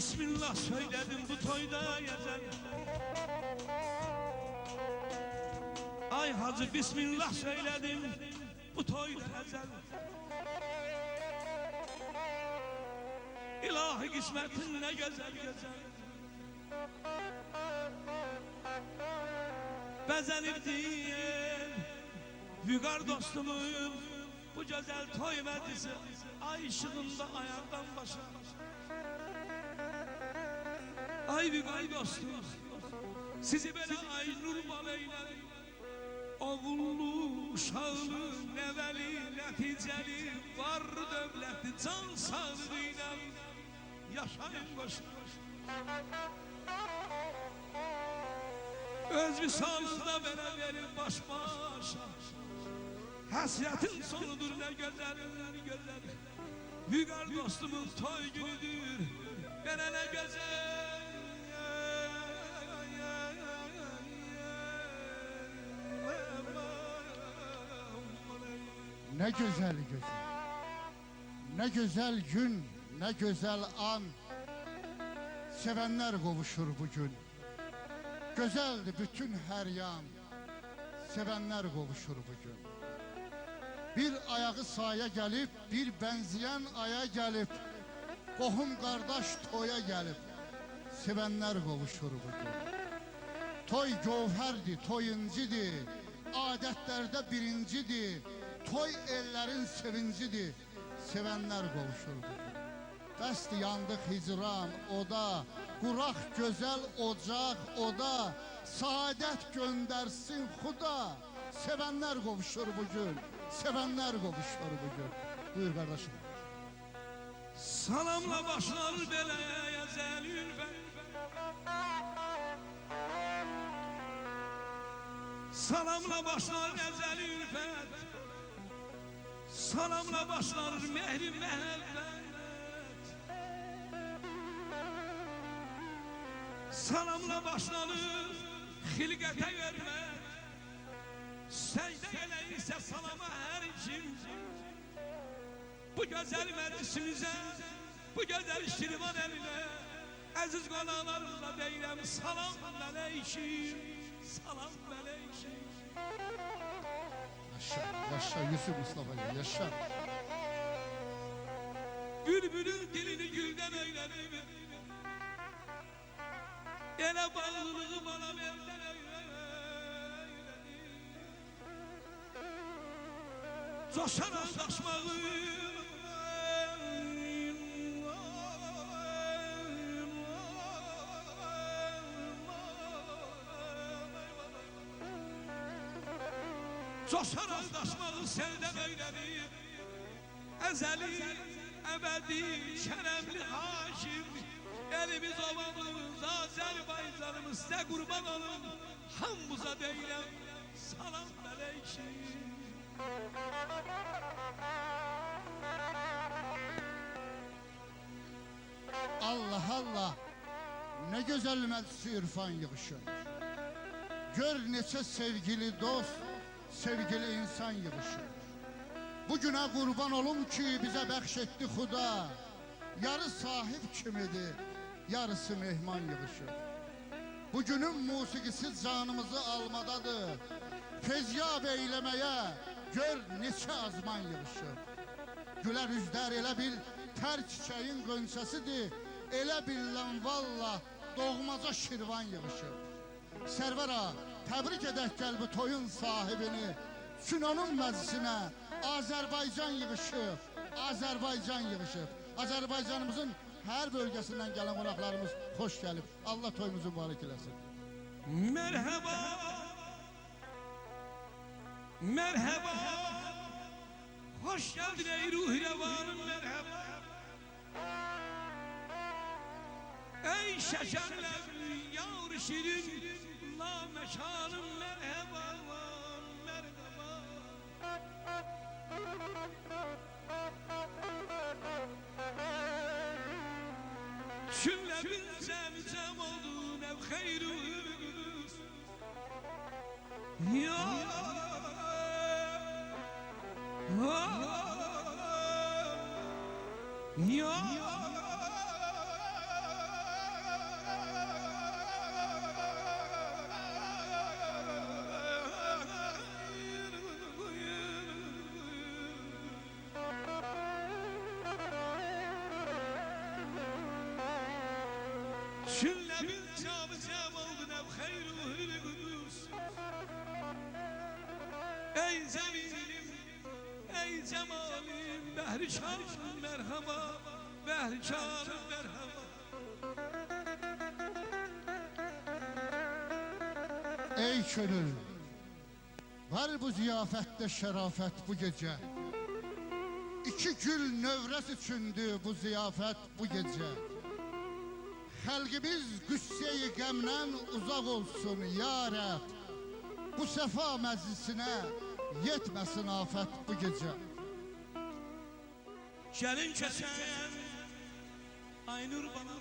Bismillah söyledim bu toyda gezer. Ay hacı bismillah söyledim bu toyda gezer. İlahi kısmetin ne güzel güzel. Bezenir diye Vügar dostumun bu güzel toy meclisi ay ışığında ayaktan başa. Ay Vügar dostum sizi böyle ay nurban eyler. Oğullu, uşağlı, neveli, neticeli var devletli can sağlığıyla yaşayın başına. Öz visalında beraberim baş başa. Hasretin sonudur ne güzel ne güzel. Vügar dostumun toy günüdür bana ne güzel. Ne güzel güzel. Ne güzel gün, ne güzel an. Sevenler kavuşur bugün. Güzeldi bütün her yan. Sevenler kavuşur bugün. Bir ayağı sahaya gelip, bir benzeyen aya gelip, qohum kardeş toya gelip, sevenler kavuşur bugün. Toy gövherdi, toy incidir, adetlerde birincidir. Toy ellerin sevincidir, sevenler kavuşur bugün. Bəsdi yandıq hicran oda, quraq gözəl ocaq oda, saadət göndərsin xuda, sevenler qovuşur bugün, sevenler qovuşur bugün. Buyur kardeşim. Salamla başlar belaya zelülfen. Salamla başlar ezelülfen. Salamla başlar mehri mehabbet. Salamla başlanır hilgete vermek. Secde eleyse salama her kim. Bu güzel meclisimize, bu güzel şirvan eline, aziz konalarımıza deyirəm salam meleykim, salam meleykim. Yaşa, yaşa Yusuf Mustafa, yaşa. Bülbülün dilini gülden eyledim. Ele bağlılığı bana verden eyledim. Coşaran taşmağı coşaran taşmağı sevden eyledim. Ezeli, ebedi, şerefli hakim. Elimiz ovamız, Azerbaycanımız size kurban olun. Hamımıza deyirəm salam meleykim. Allah Allah, ne güzel meclisi irfan yığışır. Gör neçə sevgili dost, sevgili insan yığışır. Bugüne kurban olum ki bize bəxş etdi Xuda. Yarı sahip kimidir, yarısı mehman yığışır. Bugünün musikisi canımızı almadadır. Fezyab eylemeye gör neçə azman yığışır. Güler üzler elə bil ter çiçeğin qönçəsidir. Elə bilən valla doğmaca şirvan yığışır. Sərvər ağa, təbrik edək gəl bu toyun sahibini. Çünonun məclisinə Azərbaycan yığışır, Azərbaycan yığışır. Azərbaycanımızın her bölgesinden gelen qonaqlarımız hoş gelip Allah toyumuzu mübarek eləsin. Merhaba, merhaba, hoş geldin ey ruh revanım merhaba. Ey şekerler yavru şirin la mekanım merhaba, merhaba. Cümlemin zemzem oldu nev hayruz. Ya ya Şülle bil camı cemaldı nev hayru hülü kudüs. Ey zeminim, ey cemalim, behrişan merhaba, behrişan merhaba. Ey könül, var bu ziyafette şerafet bu gece. İki gül növrəs üçündü bu ziyafet bu gece. Xalqimiz qüssə-i qəmdən uzaq olsun ya Rəbb. Bu səfa məclisinə yetməsin afət bu gece. Gelin kesen, Aynur bana.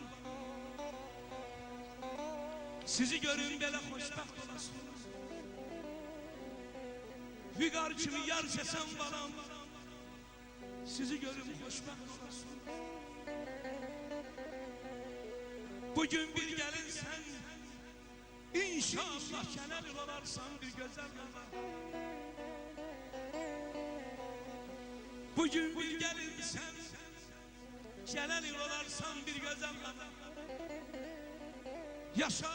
Sizi görün belə xoşbəxt olasınız. Vüqar kimi yar kesen balam. Sizi görün xoşbəxt olasınız. Bugün bir gelin sen, İnşallah kenar olarsan bir güzel yana. Bugün bir gelin sen, kenar olarsan bir güzel yana. Yaşa,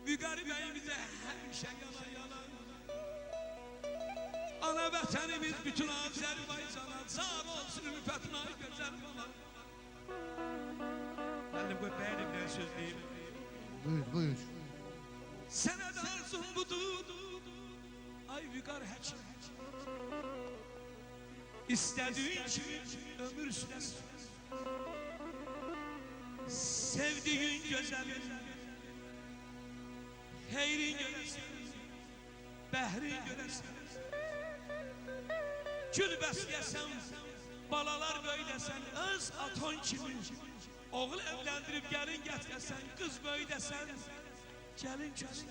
Vüqar beyimize hemşe yana yana. Ana vətənimiz bütün Azərbaycana sağ olsun ülfətına güzel yana. Mənim bu bəyimdən sözləyim. Buyur, buyur. Sənə də arzum budur, ay Vüqar həkim. İstədiyin kimi ömür süləsin. Sevdiğin güzelin, heyrin göresin, behrin göresin. Gül bəsləyəsən, balalar böyləsən, öz aton kimi. Oğul evlendirip gelin getiresen, kız böyləsən, gelin kösün.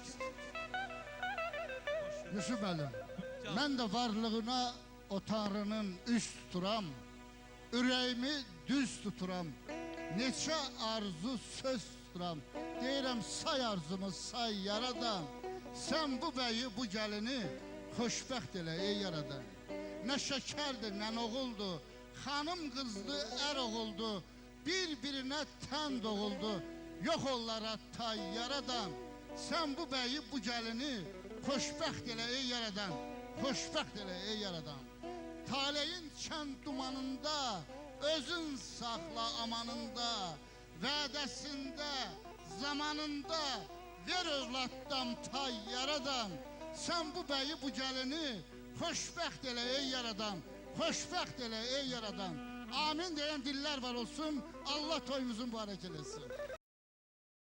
Yusuf Əlim, mən də varlığına o Tanrının üst tuturam, ürəyimi düz tuturam, neçə arzu söz tuturam, deyirəm say arzumu say yaradan, sən bu bəyi bu gəlini xoşbəxt elə ey yaradan. Nə şəkərdir, nə oğuldur, xanım qızdı, ər oğuldu, bir-birinə tən doğuldu, yox onlara tay yaradan, sən bu bəyi bu gəlini xoşbəxt elə ey yaradan, xoşbəxt elə ey yaradan. Taleyin kənd dumanında, özün saxla amanında, vədəsində, zamanında, ver övladdan tay yaradan, sən bu bəyi bu gəlini xoşbəxt elə ey yaradan, xoşbəxt elə ey yaradan. Amin deyən dillər var olsun, Allah toyumuzun mübarək eləsin.